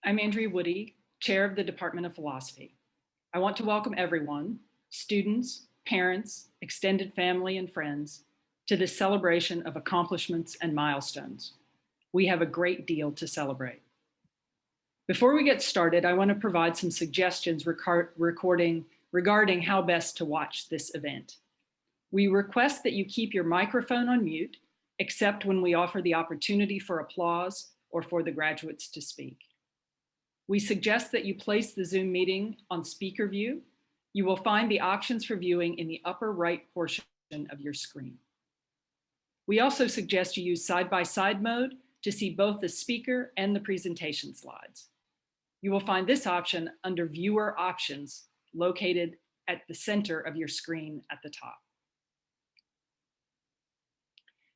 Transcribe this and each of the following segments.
I'm Andrea Woody, Chair of the Department of Philosophy. I want to welcome everyone, students, parents, extended family, and friends, to this celebration of accomplishments and milestones. We have a great deal to celebrate. Before we get started, I want to provide some suggestions regarding how best to watch this event. We request that you keep your microphone on mute, except when we offer the opportunity for applause or for the graduates to speak. We suggest that you place the Zoom meeting on speaker view. You will find the options for viewing in the upper right portion of your screen. We also suggest you use side-by-side mode to see both the speaker and the presentation slides. You will find this option under Viewer Options, located at the center of your screen at the top.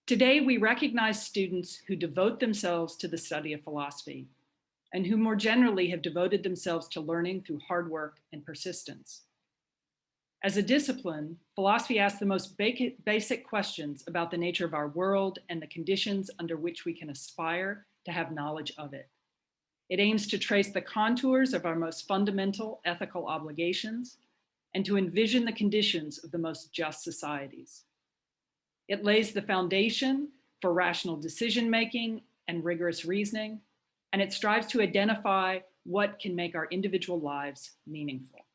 Today, we recognize students who devote themselves to the study of philosophy and who more generally have devoted themselves to learning through hard work and persistence. As a discipline, philosophy asks the most basic questions about the nature of our world and the conditions under which we can aspire to have knowledge of it. It aims to trace the contours of our most fundamental ethical obligations and to envision the conditions of the most just societies. It lays the foundation for rational decision-making and rigorous reasoning, and it strives to identify what can make our individual lives meaningful.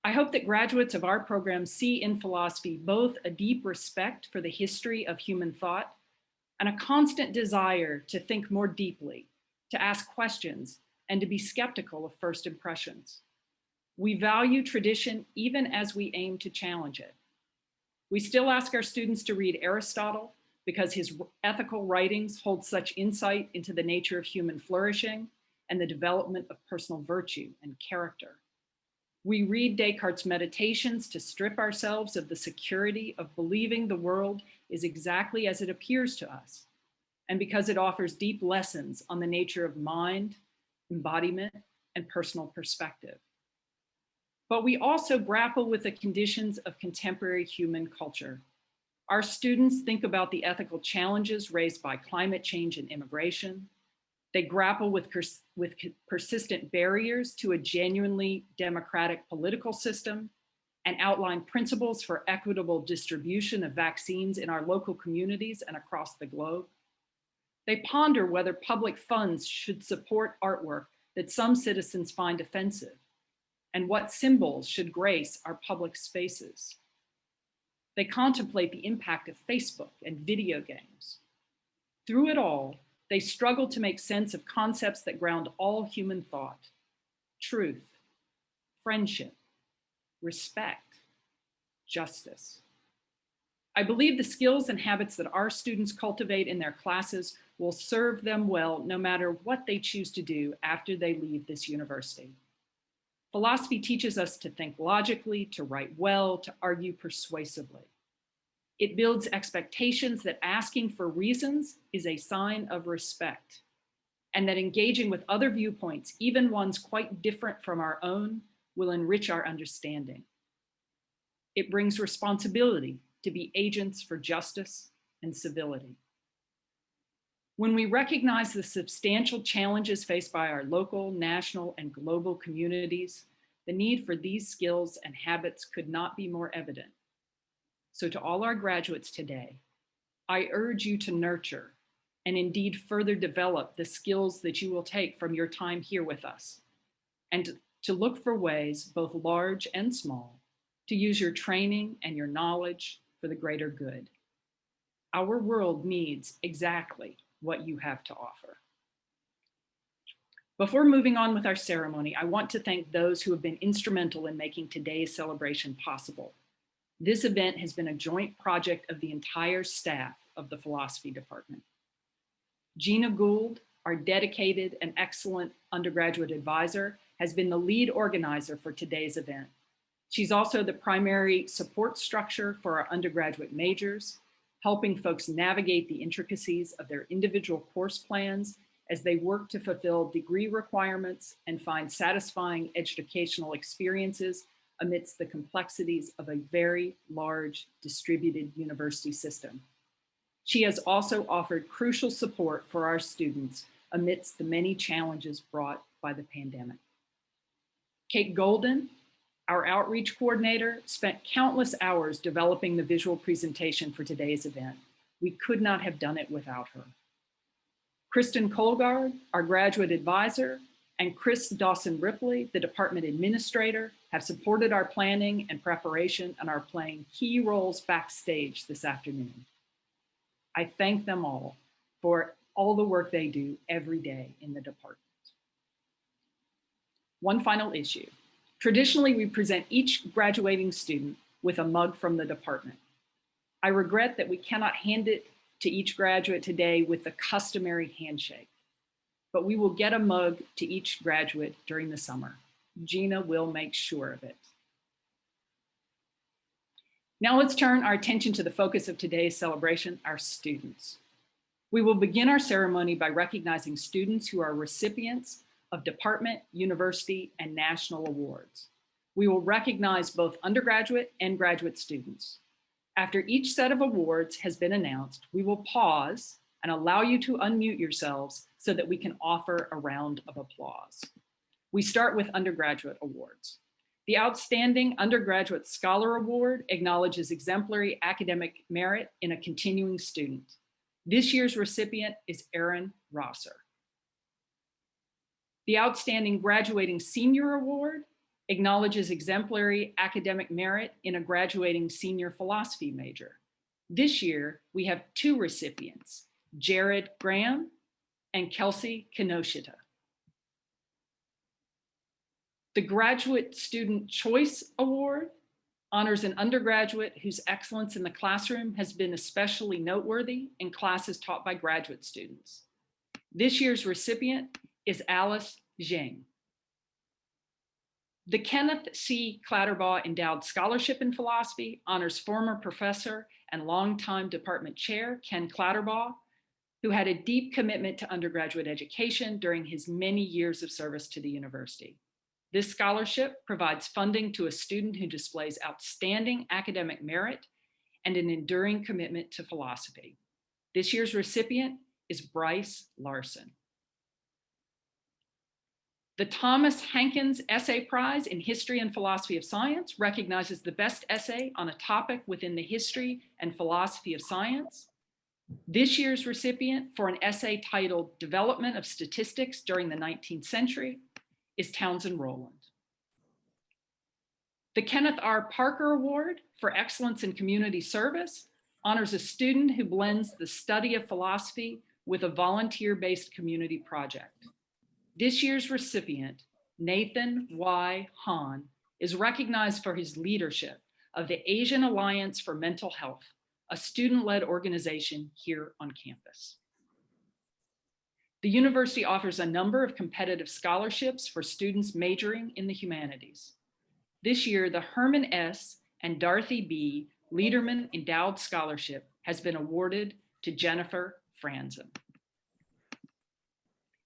I hope that graduates of our program see in philosophy both a deep respect for the history of human thought and a constant desire to think more deeply, to ask questions, and to be skeptical of first impressions. We value tradition even as we aim to challenge it. We still ask our students to read Aristotle because his ethical writings hold such insight into the nature of human flourishing and the development of personal virtue and character. We read Descartes' Meditations to strip ourselves of the security of believing the world is exactly as it appears to us, and because it offers deep lessons on the nature of mind, embodiment, and personal perspective. But we also grapple with the conditions of contemporary human culture. Our students think about the ethical challenges raised by climate change and immigration. They grapple with persistent barriers to a genuinely democratic political system and outline principles for equitable distribution of vaccines in our local communities and across the globe. They ponder whether public funds should support artwork that some citizens find offensive, and what symbols should grace our public spaces. They contemplate the impact of Facebook and video games. Through it all, they struggle to make sense of concepts that ground all human thought: truth, friendship, respect, justice. I believe the skills and habits that our students cultivate in their classes will serve them well no matter what they choose to do after they leave this university. Philosophy teaches us to think logically, to write well, to argue persuasively. It builds expectations that asking for reasons is a sign of respect, and that engaging with other viewpoints, even ones quite different from our own, will enrich our understanding. It brings responsibility to be agents for justice and civility. When we recognize the substantial challenges faced by our local, national, and global communities, the need for these skills and habits could not be more evident. So to all our graduates today, I urge you to nurture and indeed further develop the skills that you will take from your time here with us, and to look for ways, both large and small, to use your training and your knowledge for the greater good. Our world needs exactly what you have to offer. Before moving on with our ceremony, I want to thank those who have been instrumental in making today's celebration possible. This event has been a joint project of the entire staff of the philosophy department. Gina Gould, our dedicated and excellent undergraduate advisor, has been the lead organizer for today's event. She's also the primary support structure for our undergraduate majors, helping folks navigate the intricacies of their individual course plans as they work to fulfill degree requirements and find satisfying educational experiences amidst the complexities of a very large distributed university system. She has also offered crucial support for our students amidst the many challenges brought by the pandemic. Kate Golden, our outreach coordinator, spent countless hours developing the visual presentation for today's event. We could not have done it without her. Kristen Colgard, our graduate advisor, and Chris Dawson-Ripley, the department administrator, have supported our planning and preparation and are playing key roles backstage this afternoon. I thank them all for all the work they do every day in the department. One final issue. Traditionally, we present each graduating student with a mug from the department. I regret that we cannot hand it to each graduate today with the customary handshake, but we will get a mug to each graduate during the summer. Gina will make sure of it. Now let's turn our attention to the focus of today's celebration, our students. We will begin our ceremony by recognizing students who are recipients of department, university, and national awards. We will recognize both undergraduate and graduate students. After each set of awards has been announced, we will pause and allow you to unmute yourselves so that we can offer a round of applause. We start with undergraduate awards. The Outstanding Undergraduate Scholar Award acknowledges exemplary academic merit in a continuing student. This year's recipient is Aaron Rosser. The Outstanding Graduating Senior Award acknowledges exemplary academic merit in a graduating senior philosophy major. This year, we have two recipients, Jared Graham and Kelsey Kinoshita. The Graduate Student Choice Award honors an undergraduate whose excellence in the classroom has been especially noteworthy in classes taught by graduate students. This year's recipient is Alice Zheng. The Kenneth C. Clatterbaugh Endowed Scholarship in Philosophy honors former professor and longtime department chair Ken Clatterbaugh, who had a deep commitment to undergraduate education during his many years of service to the university. This scholarship provides funding to a student who displays outstanding academic merit and an enduring commitment to philosophy. This year's recipient is Bryce Larson. The Thomas Hankins Essay Prize in History and Philosophy of Science recognizes the best essay on a topic within the history and philosophy of science. This year's recipient for an essay titled Development of Statistics During the 19th Century is Townsend Rowland. The Kenneth R. Parker Award for Excellence in Community Service honors a student who blends the study of philosophy with a volunteer-based community project. This year's recipient, Nathan Y. Hahn, is recognized for his leadership of the Asian Alliance for Mental Health, a student-led organization here on campus. The university offers a number of competitive scholarships for students majoring in the humanities. This year, the Herman S. and Dorothy B. Liederman Endowed Scholarship has been awarded to Jennifer Franzen.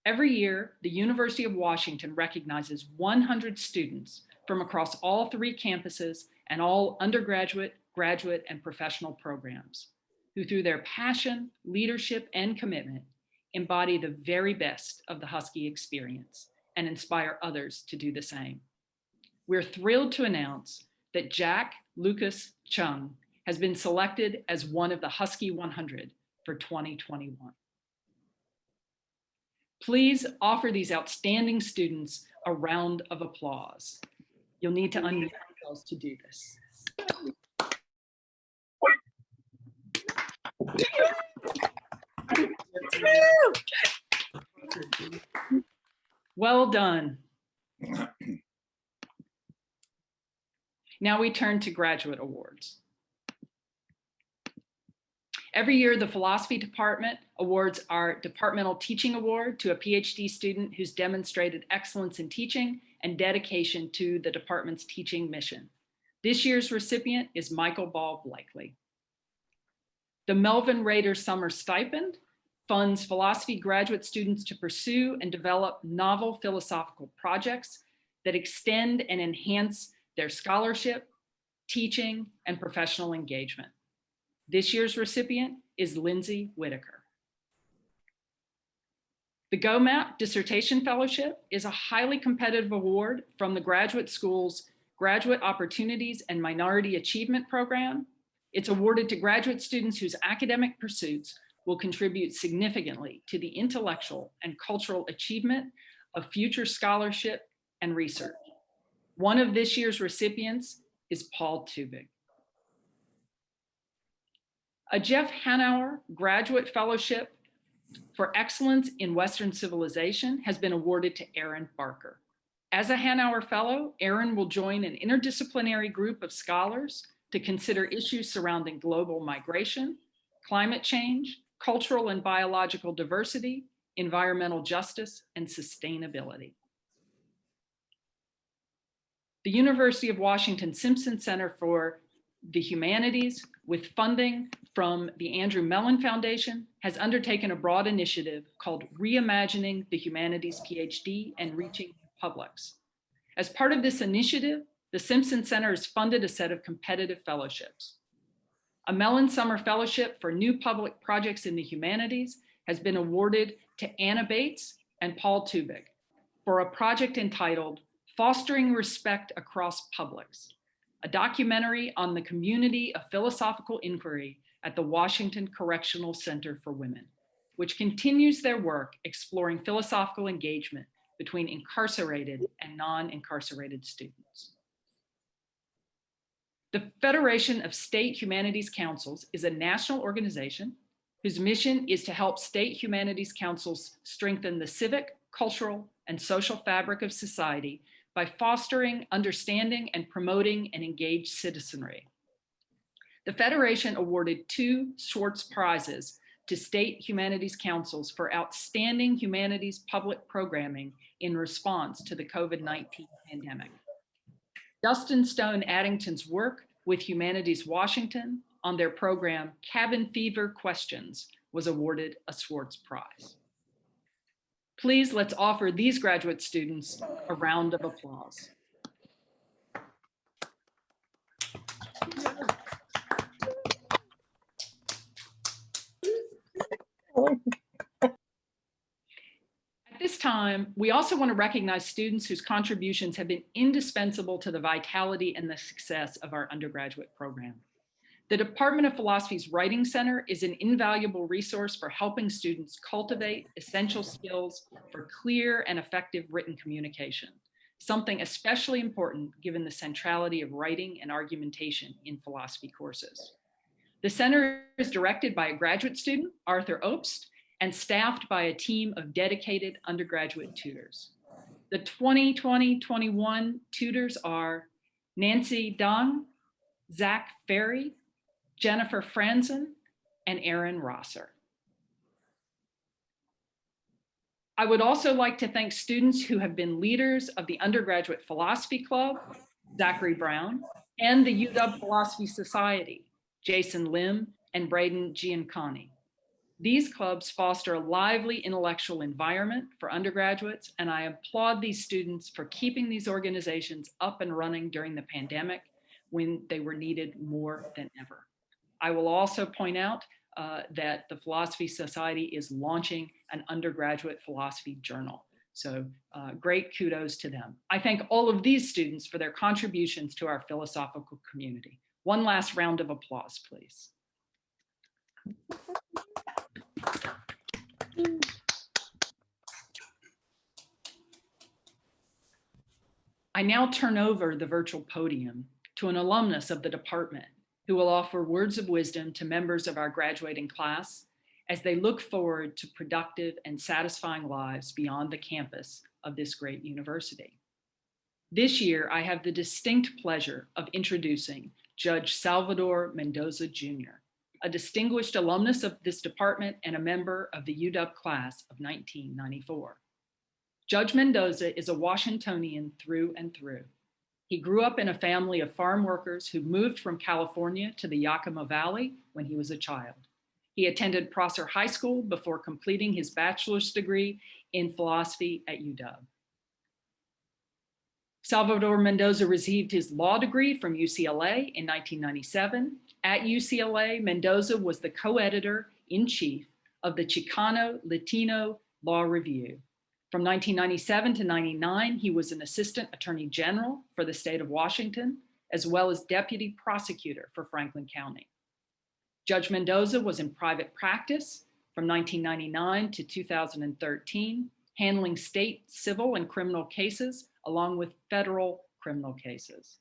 Every year, the University of Washington recognizes 100 students from across all three campuses and all undergraduate, graduate, and professional programs who, through their passion, leadership, and commitment, embody the very best of the Husky experience and inspire others to do the same. We're thrilled to announce that Jack Lucas Chung has been selected as one of the Husky 100 for 2021. Please offer these outstanding students a round of applause. You'll need to unmute yourselves to do this. Well done. Now we turn to graduate awards. Every year, the philosophy department awards our departmental teaching award to a PhD student who's demonstrated excellence in teaching and dedication to the department's teaching mission. This year's recipient is Michael Ball Blakely. The Melvin Rader Summer Stipend funds philosophy graduate students to pursue and develop novel philosophical projects that extend and enhance their scholarship, teaching, and professional engagement. This year's recipient is Lindsay Whitaker. The GOMAP Dissertation Fellowship is a highly competitive award from the Graduate School's Graduate Opportunities and Minority Achievement Program. It's awarded to graduate students whose academic pursuits will contribute significantly to the intellectual and cultural achievement of future scholarship and research. One of this year's recipients is Paul Tubig. A Jeff Hanauer Graduate Fellowship for Excellence in Western Civilization has been awarded to Aaron Barker. As a Hanauer Fellow, Aaron will join an interdisciplinary group of scholars to consider issues surrounding global migration, climate change, cultural and biological diversity, environmental justice, and sustainability. The University of Washington Simpson Center for the Humanities, with funding from the Andrew Mellon Foundation, has undertaken a broad initiative called Reimagining the Humanities PhD and Reaching Publics. As part of this initiative, the Simpson Center has funded a set of competitive fellowships. A Mellon Summer Fellowship for New Public Projects in the Humanities has been awarded to Anna Bates and Paul Tubig for a project entitled Fostering Respect Across Publics, a documentary on the community of philosophical inquiry at the Washington Correctional Center for Women, which continues their work exploring philosophical engagement between incarcerated and non-incarcerated students. The Federation of State Humanities Councils is a national organization whose mission is to help state humanities councils strengthen the civic, cultural, and social fabric of society by fostering, understanding, and promoting an engaged citizenry. The Federation awarded 2 Schwartz Prizes to state humanities councils for outstanding humanities public programming in response to the COVID-19 pandemic. Dustin Stone Addington's work with Humanities Washington on their program Cabin Fever Questions was awarded a Schwartz Prize. Please, let's offer these graduate students a round of applause. At this time, we also want to recognize students whose contributions have been indispensable to the vitality and the success of our undergraduate program. The Department of Philosophy's Writing Center is an invaluable resource for helping students cultivate essential skills for clear and effective written communication, something especially important given the centrality of writing and argumentation in philosophy courses. The center is directed by a graduate student, Arthur Obst, and staffed by a team of dedicated undergraduate tutors. The 2020-21 tutors are Nancy Dung, Zach Ferry, Jennifer Franzen, and Aaron Rosser. I would also like to thank students who have been leaders of the Undergraduate Philosophy Club, Zachary Brown, and the UW Philosophy Society, Jason Lim and Braden Giancani. These clubs foster a lively intellectual environment for undergraduates, and I applaud these students for keeping these organizations up and running during the pandemic when they were needed more than ever. I will also point out that the Philosophy Society is launching an undergraduate philosophy journal. So great kudos to them. I thank all of these students for their contributions to our philosophical community. One last round of applause, please. I now turn over the virtual podium to an alumnus of the department who will offer words of wisdom to members of our graduating class as they look forward to productive and satisfying lives beyond the campus of this great university. This year, I have the distinct pleasure of introducing Judge Salvador Mendoza Jr., a distinguished alumnus of this department and a member of the UW class of 1994. Judge Mendoza is a Washingtonian through and through. He grew up in a family of farm workers who moved from California to the Yakima Valley when he was a child. He attended Prosser High School before completing his bachelor's degree in philosophy at UW. Salvador Mendoza received his law degree from UCLA in 1997. At UCLA, Mendoza was the co-editor-in-chief of the Chicano Latino Law Review. From 1997 to 99, he was an assistant attorney general for the state of Washington, as well as deputy prosecutor for Franklin County. Judge Mendoza was in private practice from 1999 to 2013, handling state civil and criminal cases along with federal criminal cases.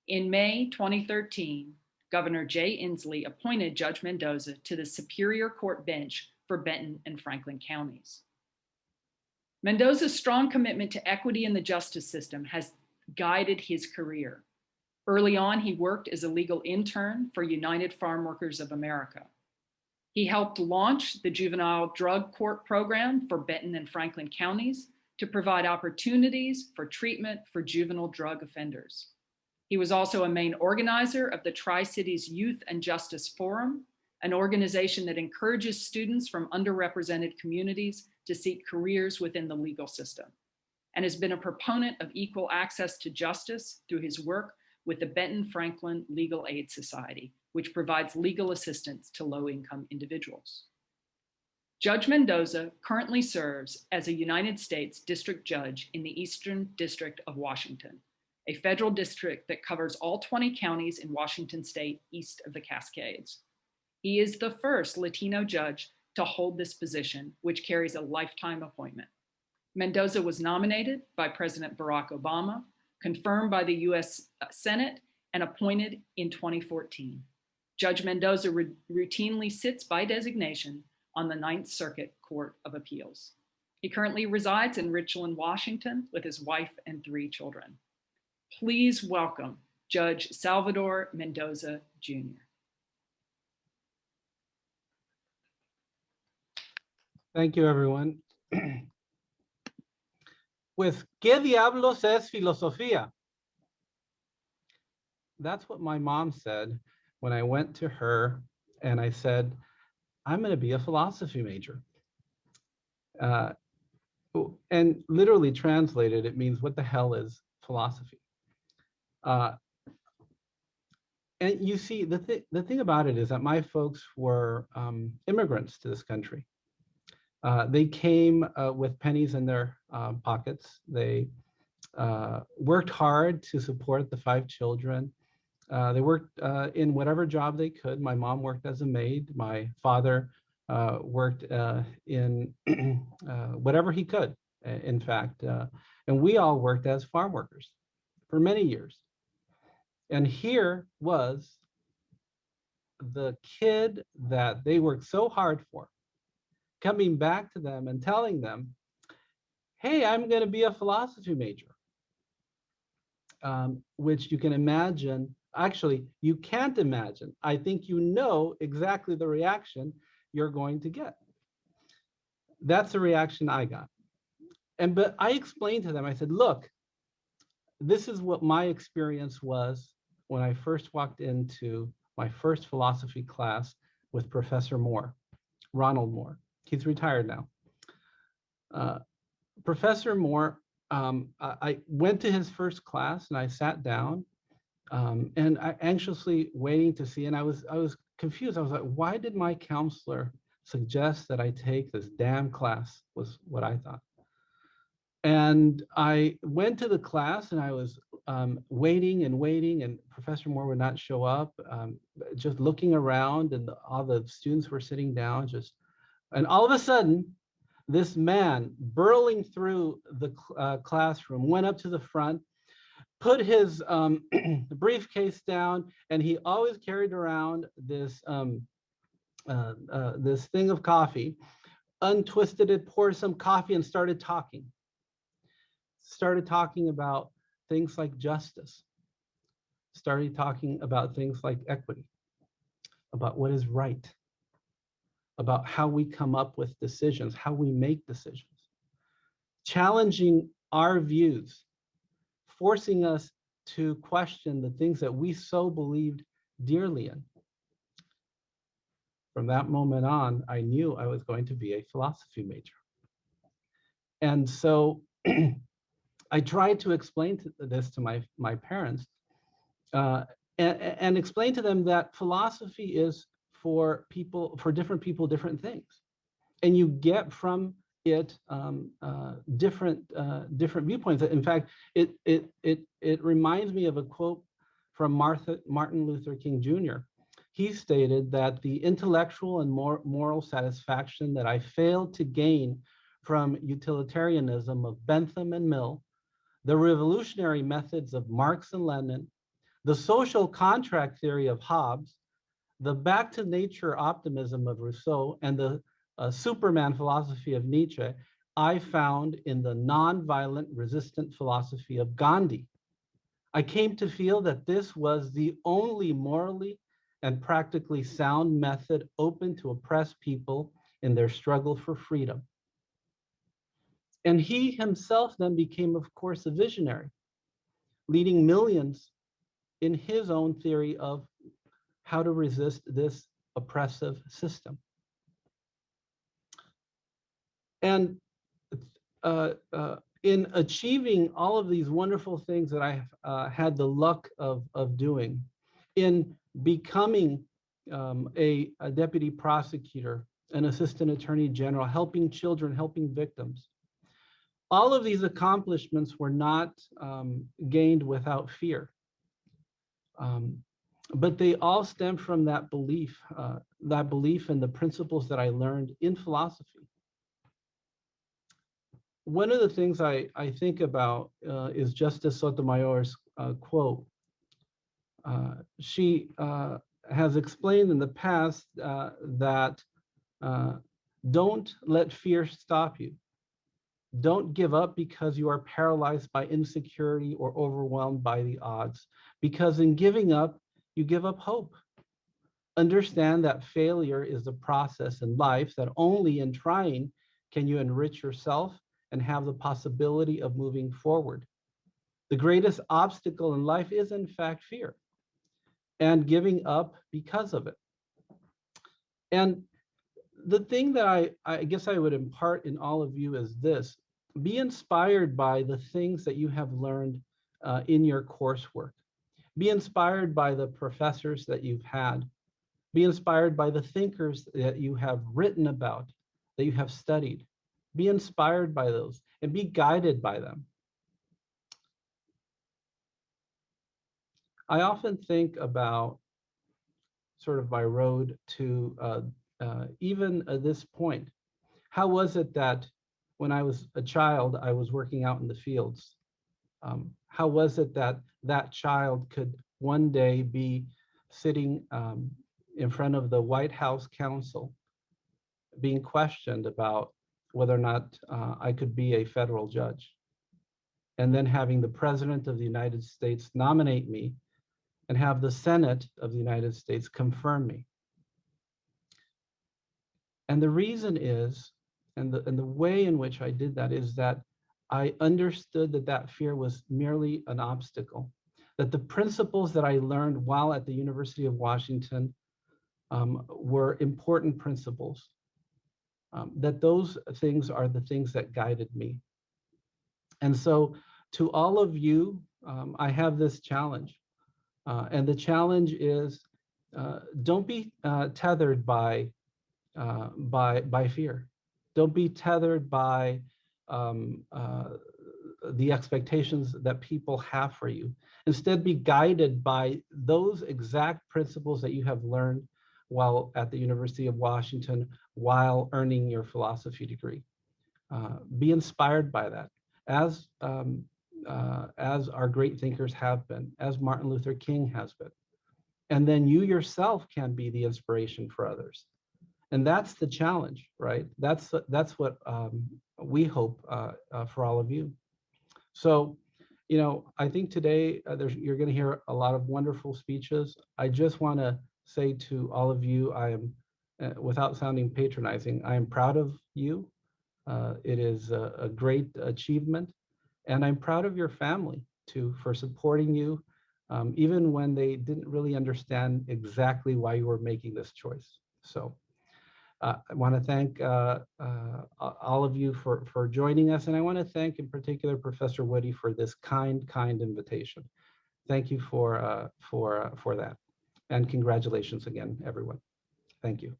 In May 2013, Governor Jay Inslee appointed Judge Mendoza to the Superior Court bench for Benton and Franklin counties. Mendoza's strong commitment to equity in the justice system has guided his career. Early on, he worked as a legal intern for United Farm Workers of America. He helped launch the Juvenile Drug Court Program for Benton and Franklin counties to provide opportunities for treatment for juvenile drug offenders. He was also a main organizer of the Tri-Cities Youth and Justice Forum, an organization that encourages students from underrepresented communities to seek careers within the legal system, and has been a proponent of equal access to justice through his work with the Benton Franklin Legal Aid Society, which provides legal assistance to low-income individuals. Judge Mendoza currently serves as a United States District Judge in the Eastern District of Washington, a federal district that covers all 20 counties in Washington state east of the Cascades. He is the first Latino judge to hold this position, which carries a lifetime appointment. Mendoza was nominated by President Barack Obama, confirmed by the US Senate, and appointed in 2014. Judge Mendoza routinely sits by designation on the Ninth Circuit Court of Appeals. He currently resides in Richland, Washington, with his wife and 3 children. Please welcome Judge Salvador Mendoza Jr. Thank you, everyone. Pues, ¿qué diablos es filosofía? That's what my mom said when I went to her and I said, I'm going to be a philosophy major. And literally translated, it means, what the hell is philosophy? And you see, the thing about it is that my folks were immigrants to this country. They came with pennies in their pockets. They worked hard to support the 5 children. They worked in whatever job they could. My mom worked as a maid. My father worked in whatever he could, in fact. And we all worked as farm workers for many years. And here was the kid that they worked so hard for, coming back to them and telling them, hey, I'm going to be a philosophy major, which you can imagine. Actually, you can't imagine. I think you know exactly the reaction you're going to get. That's the reaction I got. But I explained to them, I said, look, this is what my experience was when I first walked into my first philosophy class with Professor Moore, Ronald Moore. He's retired now. Professor Moore, I went to his first class and I sat down and I anxiously waiting to see, and I was confused. I was like, why did my counselor suggest that I take this damn class, was what I thought. And I went to the class and I was waiting, and Professor Moore would not show up, just looking around, and all the students were sitting down, and all of a sudden, this man burrowing through the classroom went up to the front, put his briefcase down, and he always carried around this this thing of coffee, untwisted it, poured some coffee, and started talking about things like justice, started talking about things like equity, about what is right, about how we come up with decisions, how we make decisions, challenging our views, forcing us to question the things that we so believed dearly in. From that moment on, I knew I was going to be a philosophy major. And so I tried to explain this to my parents and explain to them that philosophy is for different people, different things. And you get from it different viewpoints. In fact, it reminds me of a quote from Martin Luther King Jr. He stated that the intellectual and moral satisfaction that I failed to gain from utilitarianism of Bentham and Mill, the revolutionary methods of Marx and Lenin, the social contract theory of Hobbes, the back to nature optimism of Rousseau, and the Superman philosophy of Nietzsche, I found in the nonviolent resistant philosophy of Gandhi. I came to feel that this was the only morally and practically sound method open to oppressed people in their struggle for freedom. And he himself then became, of course, a visionary, leading millions in his own theory of how to resist this oppressive system. And in achieving all of these wonderful things that I had the luck of doing, in becoming a deputy prosecutor, an assistant attorney general, helping children, helping victims, all of these accomplishments were not gained without fear. But they all stem from that belief in the principles that I learned in philosophy. One of the things I think about is Justice Sotomayor's quote. She has explained in the past that don't let fear stop you. Don't give up because you are paralyzed by insecurity or overwhelmed by the odds. Because in giving up, you give up hope. Understand that failure is a process in life, that only in trying can you enrich yourself and have the possibility of moving forward. The greatest obstacle in life is, in fact, fear and giving up because of it. And the thing that I guess I would impart in all of you is this: be inspired by the things that you have learned in your coursework. Be inspired by the professors that you've had. Be inspired by the thinkers that you have written about, that you have studied. Be inspired by those and be guided by them. I often think about sort of my road to even this point. How was it that when I was a child, I was working out in the fields? How was it that that child could one day be sitting in front of the White House counsel being questioned about whether or not I could be a federal judge, and then having the President of the United States nominate me and have the Senate of the United States confirm me? And the reason is, and the way in which I did that is that I understood that that fear was merely an obstacle, that the principles that I learned while at the University of Washington were important principles, that those things are the things that guided me. And so to all of you, I have this challenge. And the challenge is don't be tethered by fear. Don't be tethered by the expectations that people have for you. Instead, be guided by those exact principles that you have learned while at the University of Washington, while earning your philosophy degree. Be inspired by that, as our great thinkers have been, as Martin Luther King has been. And then you yourself can be the inspiration for others. And that's the challenge, right? That's what we hope for all of you. So, you know, I think today you're going to hear a lot of wonderful speeches. I just want to say to all of you, I am, without sounding patronizing, I am proud of you. It is a great achievement, and I'm proud of your family too for supporting you, even when they didn't really understand exactly why you were making this choice. So. I want to thank all of you for joining us, and I want to thank in particular Professor Woody for this kind invitation. Thank you for that, and congratulations again, everyone. Thank you.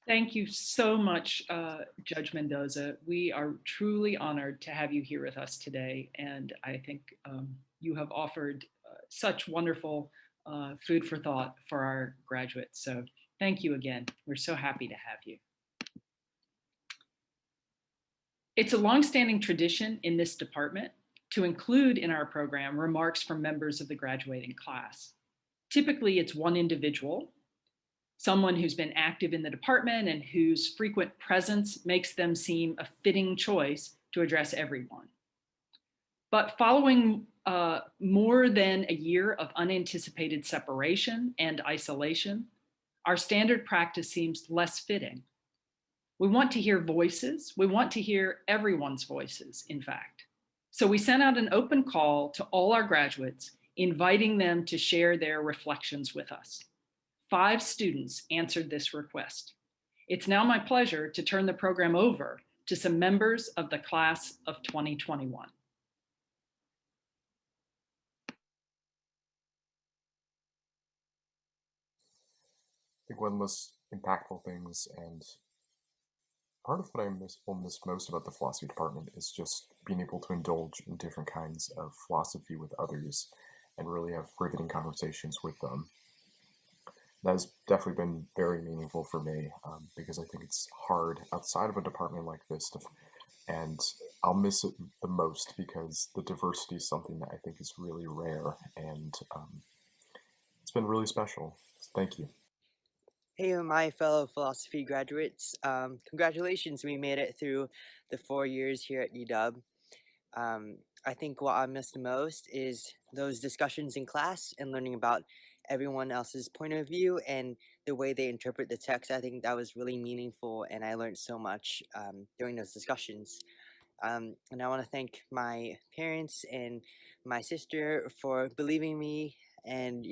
Thank you so much, Judge Mendoza. We are truly honored to have you here with us today. And I think you have offered such wonderful food for thought for our graduates. So thank you again. We're so happy to have you. It's a longstanding tradition in this department to include in our program remarks from members of the graduating class. Typically, it's one individual, someone who's been active in the department and whose frequent presence makes them seem a fitting choice to address everyone. But following more than a year of unanticipated separation and isolation, our standard practice seems less fitting. We want to hear voices. We want to hear everyone's voices, in fact. So we sent out an open call to all our graduates, inviting them to share their reflections with us. 5 students answered this request. It's now my pleasure to turn the program over to some members of the class of 2021. I think one of the most impactful things and part of what will miss most about the philosophy department is just being able to indulge in different kinds of philosophy with others and really have riveting conversations with them. That has definitely been very meaningful for me because I think it's hard outside of a department like this and I'll miss it the most because the diversity is something that I think is really rare and it's been really special. Thank you. Hey, my fellow philosophy graduates. Congratulations, we made it through the 4 years here at UW. I think what I missed the most is those discussions in class and learning about everyone else's point of view and the way they interpret the text. I think that was really meaningful, and I learned so much during those discussions. And I want to thank my parents and my sister for believing me, and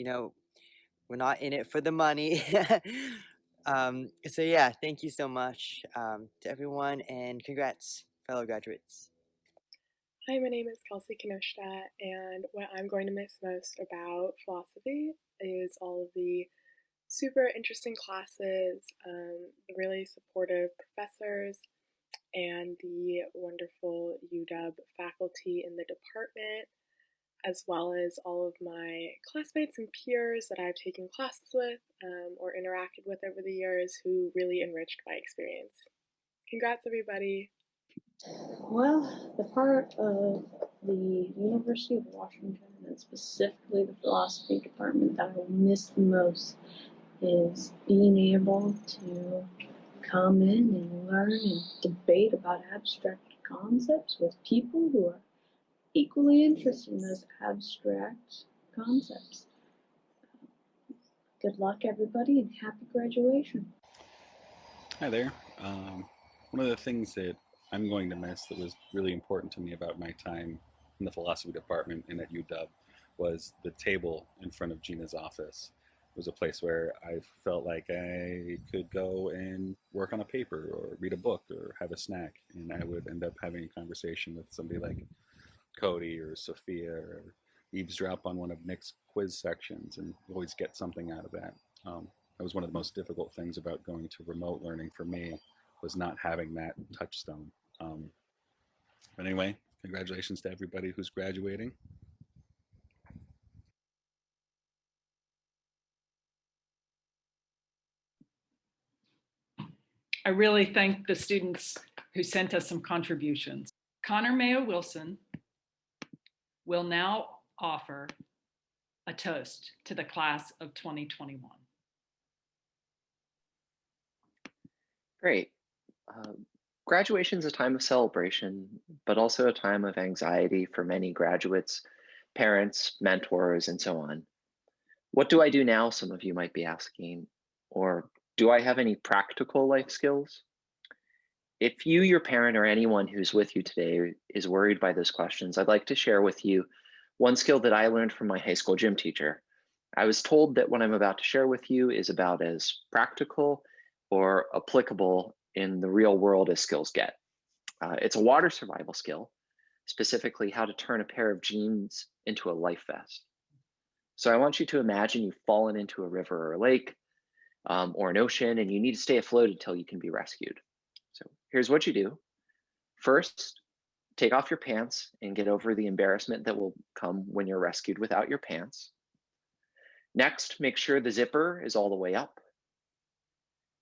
we're not in it for the money. So yeah, thank you so much to everyone, and congrats, fellow graduates. Hi, my name is Kelsey Kinoshita, and what I'm going to miss most about philosophy is all of the super interesting classes, the really supportive professors, and the wonderful UW faculty in the department, as well as all of my classmates and peers that I've taken classes with or interacted with over the years who really enriched my experience. Congrats, everybody! Well, the part of the University of Washington, and specifically the philosophy department, that I will miss the most is being able to come in and learn and debate about abstract concepts with people who are equally interested in those abstract concepts. Good luck, everybody, and happy graduation. Hi there. One of the things that I'm going to miss that was really important to me about my time in the philosophy department and at UW was the table in front of Gina's office. It was a place where I felt like I could go and work on a paper or read a book or have a snack, and I would end up having a conversation with somebody like Cody or Sophia or eavesdrop on one of Nick's quiz sections and always get something out of that. That was one of the most difficult things about going to remote learning for me, was not having that touchstone. But anyway, congratulations to everybody who's graduating. I really thank the students who sent us some contributions. Connor Mayo Wilson will now offer a toast to the class of 2021. Great. Graduation is a time of celebration, but also a time of anxiety for many graduates, parents, mentors, and so on. What do I do now, some of you might be asking, or do I have any practical life skills? If you, your parent, or anyone who's with you today is worried by those questions, I'd like to share with you one skill that I learned from my high school gym teacher. I was told that what I'm about to share with you is about as practical or applicable in the real world as skills get. It's a water survival skill, specifically how to turn a pair of jeans into a life vest. So I want you to imagine you've fallen into a river or a lake. or an ocean, and you need to stay afloat until you can be rescued. So here's what you do. First, take off your pants and get over the embarrassment that will come when you're rescued without your pants. Next, make sure the zipper is all the way up.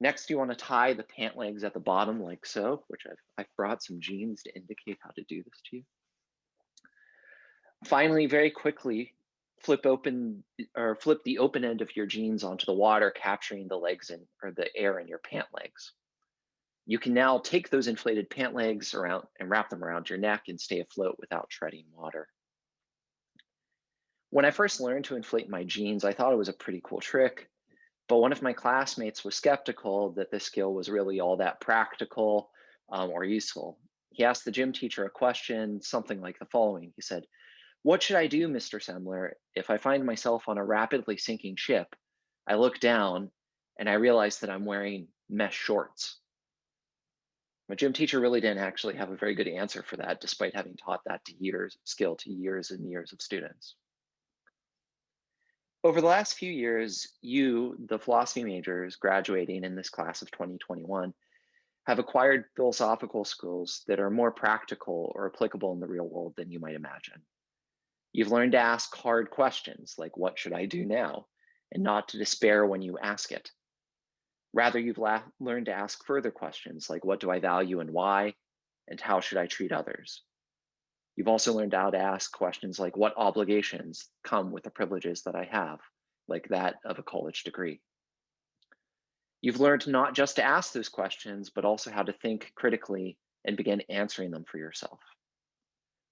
Next, you want to tie the pant legs at the bottom like so, which I've brought some jeans to indicate how to do this to you. Finally, very quickly, flip the open end of your jeans onto the water, capturing the legs or the air in your pant legs. You can now take those inflated pant legs around and wrap them around your neck and stay afloat without treading water. When I first learned to inflate my jeans, I thought it was a pretty cool trick, but one of my classmates was skeptical that this skill was really all that practical or useful. He asked the gym teacher a question, something like the following. He said, "What should I do, Mr. Semler, if I find myself on a rapidly sinking ship? I look down and I realize that I'm wearing mesh shorts." My gym teacher really didn't actually have a very good answer for that, despite having taught that to years and years of students. Over the last few years, you, the philosophy majors graduating in this class of 2021, have acquired philosophical skills that are more practical or applicable in the real world than you might imagine. You've learned to ask hard questions like, what should I do now? And not to despair when you ask it. Rather, you've learned to ask further questions like, what do I value and why? And how should I treat others? You've also learned how to ask questions like, what obligations come with the privileges that I have, like that of a college degree? You've learned not just to ask those questions, but also how to think critically and begin answering them for yourself.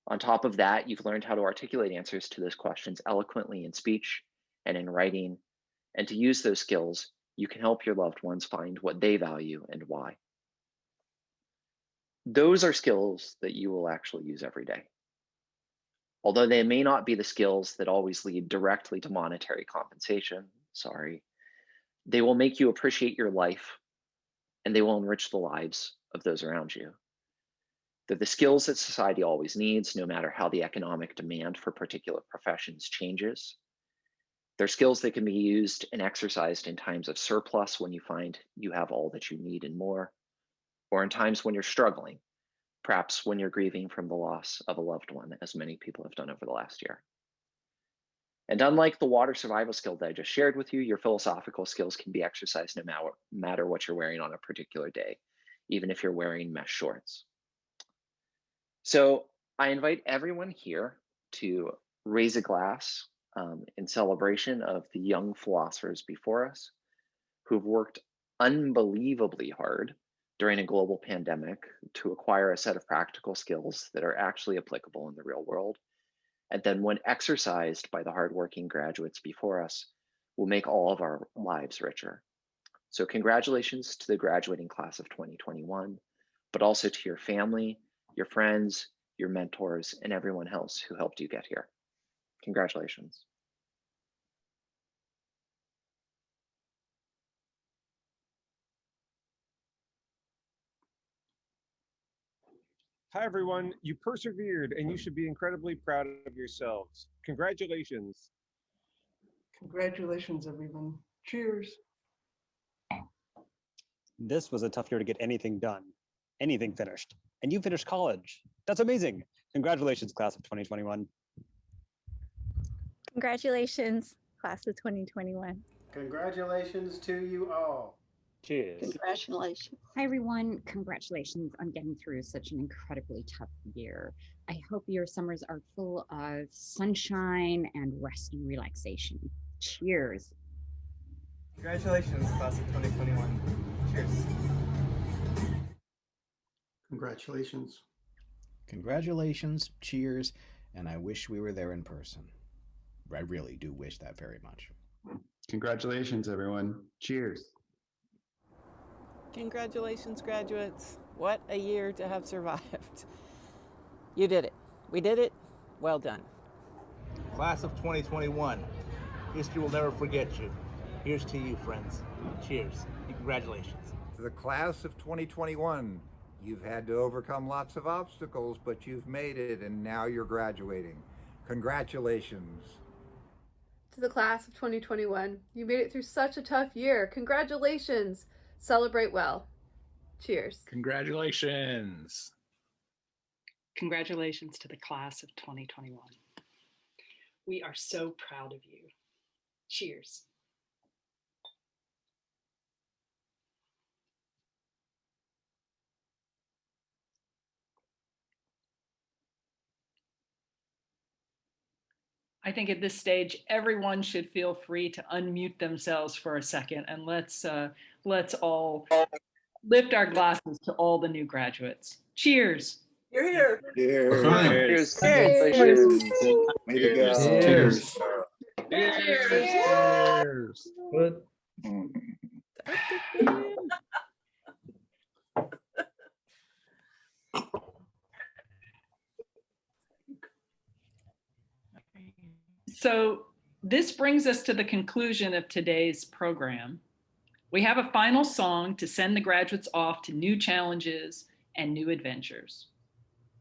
On top of that, you've learned how to articulate answers to those questions eloquently in speech and in writing, and to use those skills, you can help your loved ones find what they value and why. Those are skills that you will actually use every day. Although they may not be the skills that always lead directly to monetary compensation, they will make you appreciate your life and they will enrich the lives of those around you. They're the skills that society always needs, no matter how the economic demand for particular professions changes. They're skills that can be used and exercised in times of surplus when you find you have all that you need and more, or in times when you're struggling, perhaps when you're grieving from the loss of a loved one, as many people have done over the last year. And unlike the water survival skill that I just shared with you, your philosophical skills can be exercised no matter what you're wearing on a particular day, even if you're wearing mesh shorts. So I invite everyone here to raise a glass in celebration of the young philosophers before us who've worked unbelievably hard during a global pandemic to acquire a set of practical skills that are actually applicable in the real world. And then when exercised by the hardworking graduates before us, will make all of our lives richer. So congratulations to the graduating class of 2021, but also to your family, your friends, your mentors, and everyone else who helped you get here. Congratulations. Hi, everyone. You persevered and you should be incredibly proud of yourselves. Congratulations. Congratulations, everyone. Cheers. This was a tough year to get anything done, anything finished. And you finished college. That's amazing. Congratulations, class of 2021. Congratulations, class of 2021. Congratulations to you all. Cheers. Congratulations. Hi, everyone. Congratulations on getting through such an incredibly tough year. I hope your summers are full of sunshine and rest and relaxation. Cheers. Congratulations, class of 2021. Cheers. Congratulations. Congratulations, cheers, and I wish we were there in person. I really do wish that very much. Congratulations, everyone. Cheers. Congratulations, graduates. What a year to have survived. You did it. We did it. Well done. Class of 2021. History will never forget you. Here's to you, friends. Cheers and congratulations. To the class of 2021, you've had to overcome lots of obstacles, but you've made it and now you're graduating. Congratulations. To the class of 2021, you made it through such a tough year. Congratulations. Celebrate well. Cheers. Congratulations. Congratulations to the class of 2021. We are so proud of you. Cheers. I think at this stage, everyone should feel free to unmute themselves for a second, and let's all lift our glasses to all the new graduates. Cheers. You're here. Cheers. Cheers. Congratulations. Way to go. Cheers. Cheers. Good. So this brings us to the conclusion of today's program. We have a final song to send the graduates off to new challenges and new adventures.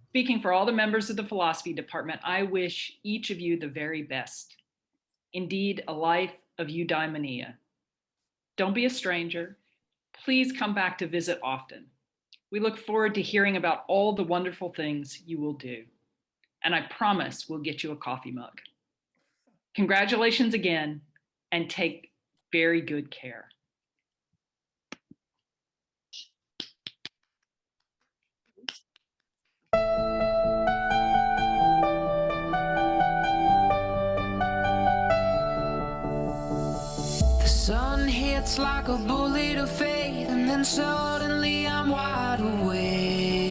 Speaking for all the members of the philosophy department, I wish each of you the very best. Indeed, a life of eudaimonia. Don't be a stranger. Please come back to visit often. We look forward to hearing about all the wonderful things you will do. And I promise we'll get you a coffee mug. Congratulations again, and take very good care. The sun hits like a bullet of faith, and then suddenly I'm wide awake.